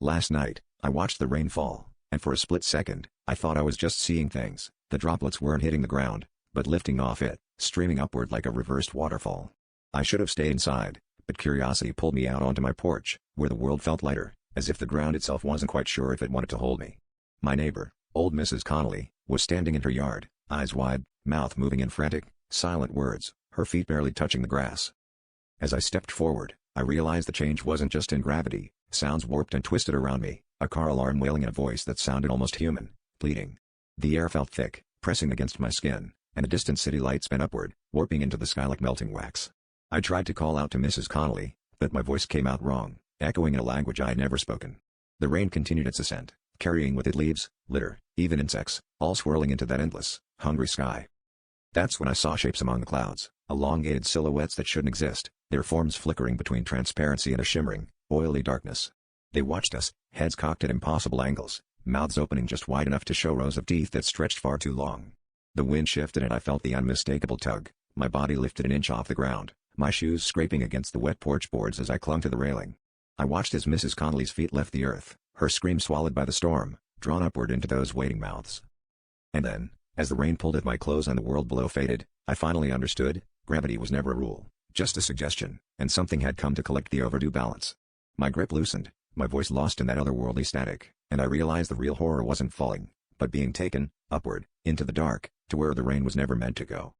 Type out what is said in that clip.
Last night, I watched the rain fall, and for a split second, I thought I was just seeing things. The droplets weren't hitting the ground, but lifting off it, streaming upward like a reversed waterfall. I should have stayed inside, but curiosity pulled me out onto my porch, where the world felt lighter, as if the ground itself wasn't quite sure if it wanted to hold me. My neighbor, old Mrs. Connolly, was standing in her yard, eyes wide, mouth moving in frantic, silent words, her feet barely touching the grass. As I stepped forward, I realized the change wasn't just in gravity. Sounds warped and twisted around me, a car alarm wailing in a voice that sounded almost human, pleading. The air felt thick, pressing against my skin, and a distant city light sped upward, warping into the sky like melting wax. I tried to call out to Mrs. Connolly, but my voice came out wrong, echoing in a language I had never spoken. The rain continued its ascent, carrying with it leaves, litter, even insects, all swirling into that endless, hungry sky. That's when I saw shapes among the clouds, elongated silhouettes that shouldn't exist, their forms flickering between transparency and a shimmering, oily darkness. They watched us, heads cocked at impossible angles, mouths opening just wide enough to show rows of teeth that stretched far too long. The wind shifted and I felt the unmistakable tug. My body lifted an inch off the ground, my shoes scraping against the wet porch boards as I clung to the railing. I watched as Mrs. Connolly's feet left the earth, her scream swallowed by the storm, drawn upward into those waiting mouths. And then, as the rain pulled at my clothes and the world below faded, I finally understood, gravity was never a rule, just a suggestion, and something had come to collect the overdue balance. My grip loosened, my voice lost in that otherworldly static, and I realized the real horror wasn't falling, but being taken, upward, into the dark, to where the rain was never meant to go.